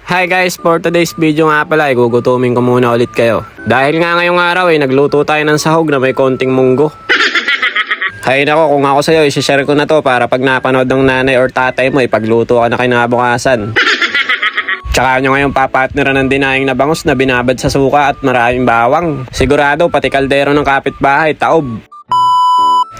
Hi guys, for today's video nga pala, gugutumin ko muna ulit kayo. Dahil nga ngayong araw nagluto tayo ng sahog na may konting munggo. Hay nako, kung ako sa'yo, isi-share ko na to para pag napanood ng nanay or tatay mo, ipagluto ka na kinabukasan. Tsaka nyo ngayong papartneran ng dinahing na bangus na binabad sa suka at maraming bawang. Sigurado, pati kaldero ng kapitbahay, taob.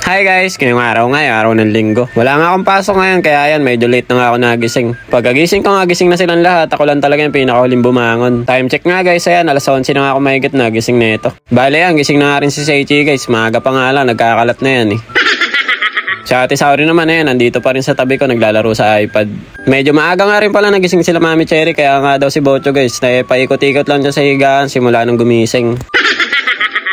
Hi guys, ngayong araw araw ng linggo. Wala nga akong pasok ngayon kaya yan, medyo late na nga ako nagising. Pagkagising ko nagising na silang lahat, ako lang talaga yung pinakahuling bumangon. Time check nga guys, ayan, alas 11 na nga ako mahigit nagising na ito. Bale yan, gising na nga rin si Seichi guys, maaga pa nga lang, nagkakalat na yan Si Ate Saori naman nandito pa rin sa tabi ko, naglalaro sa iPad. Medyo maaga nga rin pala nagising sila Mami Cherry, kaya nga daw si Bocho guys, na paikot-ikot lang dyan sa higaan simula nung gumising.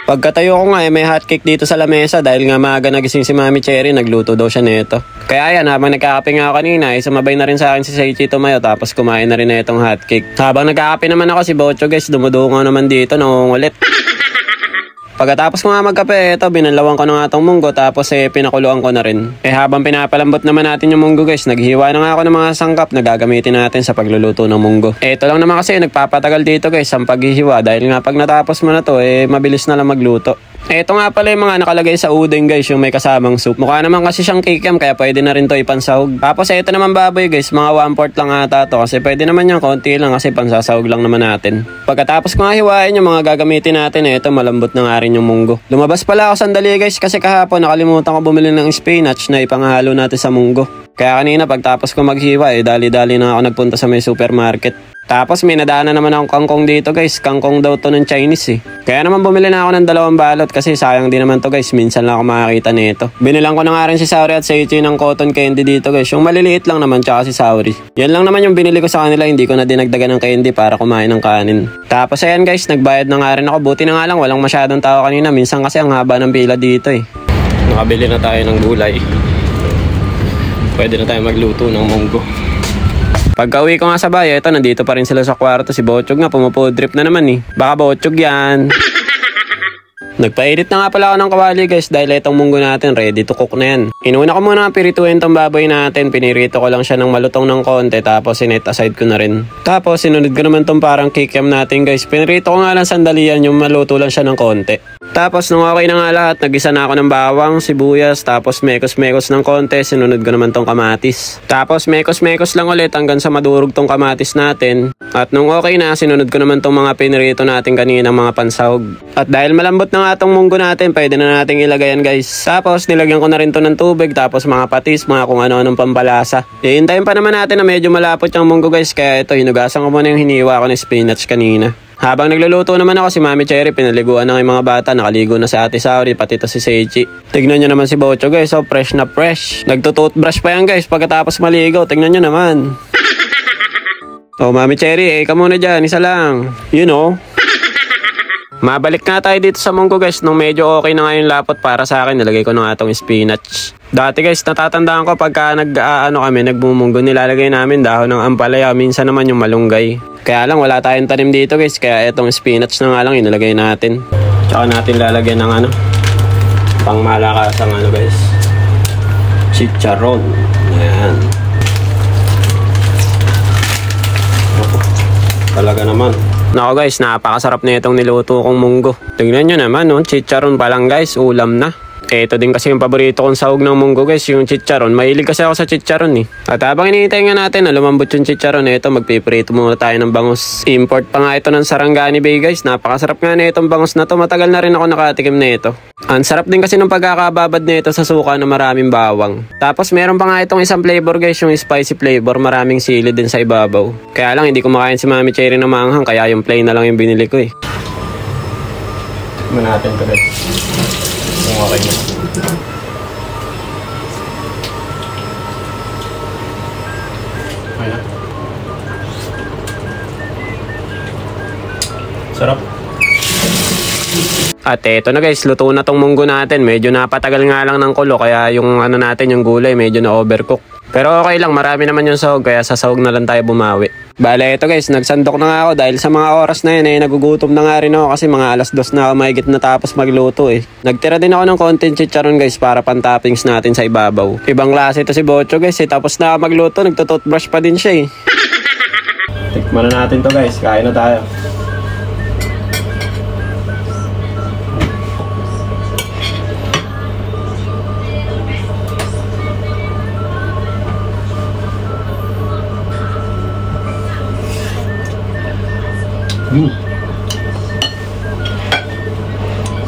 Pagkatayo ko nga may hotcake dito sa lamesa dahil nga maaga nagising si Mami Cherry, nagluto daw siya nito. Kaya yan, habang nagkakape nga ako kanina, sumabay na rin sa akin si Seichi tumayo tapos kumain na rin na itong hotcake. Habang nagkakape naman ako, si Bocho guys, dumudungo naman dito, nangungulit. Pagkatapos ko nga magkape, binalawan ko na nga itong munggo tapos pinakuluan ko na rin. Habang pinapalambot naman natin yung munggo guys, naghiwa na nga ako ng mga sangkap na gagamitin natin sa pagluluto ng munggo. Ito lang naman kasi nagpapatagal dito guys ang paghihiwa dahil nga pag natapos mo na to, mabilis na lang magluto. Ito nga pala yung mga nakalagay sa udeng guys, yung may kasamang soup. Mukha naman kasi siyang kikiam kaya pwede na rin to ipansahog. Tapos ito naman baboy guys, mga 1/4 lang ata to kasi pwede naman yung konti lang kasi pansasahog lang naman natin. Pagkatapos ko nga hiwain yung mga gagamitin natin, ito malambot na nga rin yung munggo. Lumabas pala ako sandali guys kasi kahapon nakalimutan ko bumili ng spinach na ipanghalo natin sa munggo. Kaya kanina pagtapos ko maghiwa dali-dali na ako nagpunta sa may supermarket. Tapos may nadaanan naman akong kangkong dito guys. Kangkong daw to ng Chinese Kaya naman bumili na ako ng 2 balot kasi sayang din naman to guys. Minsan lang ako makakita nito. Binilang ko na nga rin si Saori at Seichi ng cotton candy dito guys. Yung maliliit lang naman tsaka si Saori. Yan lang naman yung binili ko sa kanila. Hindi ko na dinagdagan ng candy para kumain ng kanin. Tapos ayan guys, nagbayad na nga rin ako. Buti na nga lang walang masyadong tao kanina. Minsan kasi ang haba ng pila dito Nakabili na tayo ng gulay. Pwede na tayo magluto ng munggo. Pagka-uwi ko nga sa bahay, nandito pa rin sila sa kwarto. Si Bochog nga, pumupodrip na naman Baka Bochog yan. Nagpainit na nga pala ako ng kawali guys dahil itong munggo natin ready to cook na yan. Inuna ko muna pirituin tong baboy natin. Pinirito ko lang siya ng malutong ng konti tapos sinet aside ko na rin. Tapos sinunod ko naman tong parang kikiam natin guys. Pinirito ko nga lang sandalian yung maluto lang siya ng konti. Tapos nung okay na nga lahat, nagisa na ako ng bawang, sibuyas, tapos mekos-mekos ng konti, sinunod ko naman tong kamatis. Tapos mekos-mekos lang ulit hanggang sa madurog tong kamatis natin. At nung okay na, sinunod ko naman tong mga pinirito natin kaninang mga pansahog. At dahil malambot na nga tong munggo natin, pwede na nating ilagay yan guys. Tapos nilagyan ko na rin to ng tubig, tapos mga patis, mga kung ano-anong pampalasa. Ihintayin pa naman natin na medyo malapot yung munggo guys, kaya ito, hinugasan ko muna yung hiniwa ko ng spinach kanina. Habang nagluluto naman ako, si Mami Cherry, pinaliguan na ng mga bata, nakaligo na si Ate Saori, pati to si Seichi. Tignan nyo naman si Bocho guys, fresh na fresh. Nagtutoothbrush pa yan guys, pagkatapos maligo, tignan nyo naman. Mami Cherry, ka muna dyan, isa lang. Mabalik nga tayo dito sa munggo guys, nung medyo okay na nga yung lapot para sa akin, nilagay ko na nga itong spinach. Dati guys, natatandaan ko pagka nagbumunggo, nilalagay namin dahon ng ampalaya, minsan naman yung malunggay. Kaya lang wala tayong tanim dito guys, kaya itong spinach na nga lang inilagay natin. Tsaka natin lalagyan ng pang malakasang guys, chicharon. Ayan. Talaga naman. Nako guys, napakasarap na itong niluto kong munggo. Tingnan nyo naman chicharon pa lang guys, ulam na. Ito din kasi yung paborito kong sahog ng munggo guys, yung chicharon. Mahilig kasi ako sa chicharon At habang hinihintay nga natin na lumambot yung chicharon, magpiprito muna tayo ng bangus. Import pa nga ito ng Sarangani Bay guys. Napakasarap nga na itong bangus na to. Matagal na rin ako nakatikim na ito. Ang sarap din kasi ng pagkakababad na ito sa suka na maraming bawang. Tapos meron pa nga itong isang flavor guys, yung spicy flavor. Maraming sili din sa ibabaw. Kaya lang hindi ko makain si Mami Cherry ng maanghang, kaya yung plain na lang yung binili ko Tignan natin ito guys. Okay na. Okay na. Sarap. At eto na guys, luto na tong munggo natin. Medyo napatagal nga lang ng kulo kaya yung natin, yung gulay medyo na overcook. Pero okay lang, marami naman yung sahog kaya sa sahog na lang tayo bumawi. Bale, ito guys, nagsandok na nga ako dahil sa mga oras na yun nagugutom na nga rin ako kasi mga alas 2 na ako mahigit na tapos magluto Nagtira din ako ng konting chicharon guys para pan-toppings natin sa ibabaw. Ibang klase ito si Bocho guys tapos na ako magluto, nagtutoothbrush pa din siya Tikman na natin to guys. Kain na tayo.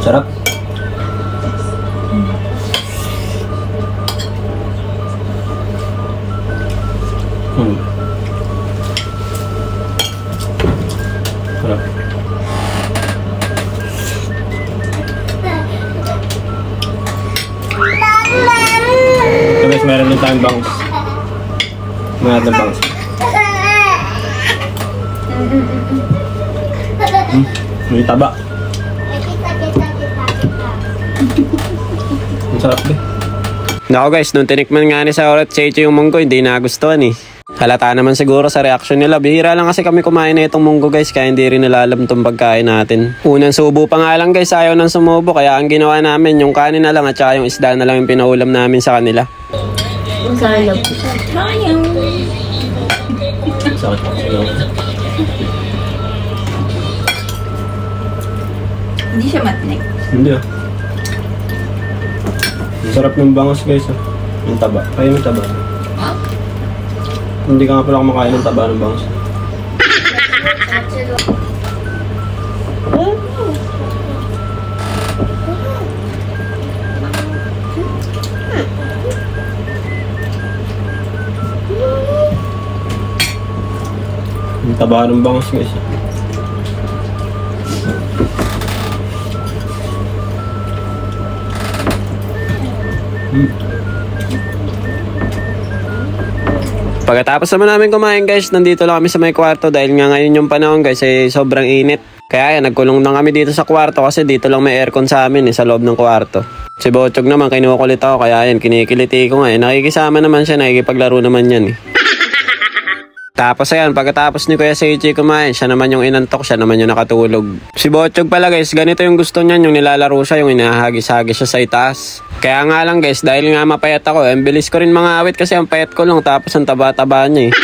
Sarap. Sarap. So guys, meron din tayong bangus. Meron din bangus. May taba. Ang sarap din. Nako guys, nung tinikman nga ni Saura at Cheche yung munggo, hindi nagustuhan eh. Halata naman siguro sa reaction nila. Bihira lang kasi kami kumain na itong munggo guys, kaya hindi rin nila alam itong pagkain natin. Unang subo pa nga lang guys, ayaw nang sumubo. Kaya ang ginawa namin, yung kanin na lang at saka yung isda na lang yung pinaulam namin sa kanila. Masarap. Sayang. Sakit po. Hindi siya matnik. Hindi ah. Ang sarap ng bangus guys ah. Yung taba. Kaya yung taba. Huh? Hindi ka nga pala kumakain ng taba ng bangus. Yung taba ng bangus guys ah. Pagkatapos naman namin kumain guys, nandito lang kami sa may kwarto dahil nga ngayon yung panahon guys ay sobrang init. Kaya yan, nagkulong lang kami dito sa kwarto kasi dito lang may aircon sa amin sa loob ng kwarto. Si Bochog naman kinukulit ako kaya yan, kinikiliti ko nga nakikisama naman siya, nakikipaglaro naman yan eh. Tapos ayan, pagkatapos ni Kuya Seichi kumain, siya naman yung inantok, siya naman yung nakatulog. Si Bochog pala guys, ganito yung gusto niyan, yung nilalaro siya, yung inahagis-hagis siya sa itaas. Kaya nga lang guys, dahil nga mapayat ako, bilis ko rin mga awit kasi ang payat ko lang, tapos ang taba-taba niya eh.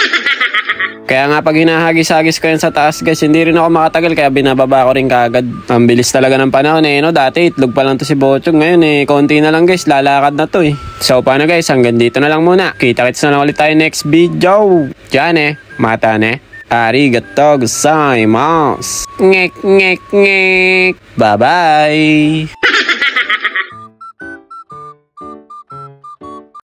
Kaya nga pag hinahagis-hagis ko yan sa taas guys, hindi rin ako makatagal kaya binababa ko rin kagad. Ang bilis talaga ng panahon eh, no? Dati itlog pa lang to si Bochog, ngayon eh, konti na lang guys, lalakad na to eh. So paano guys, hanggang dito na lang muna. Kita-kits na lang ulit tayo next video. Diyan eh, mata ne. Arigatou gozaimasu. Ngek ngek ngek. Bye bye.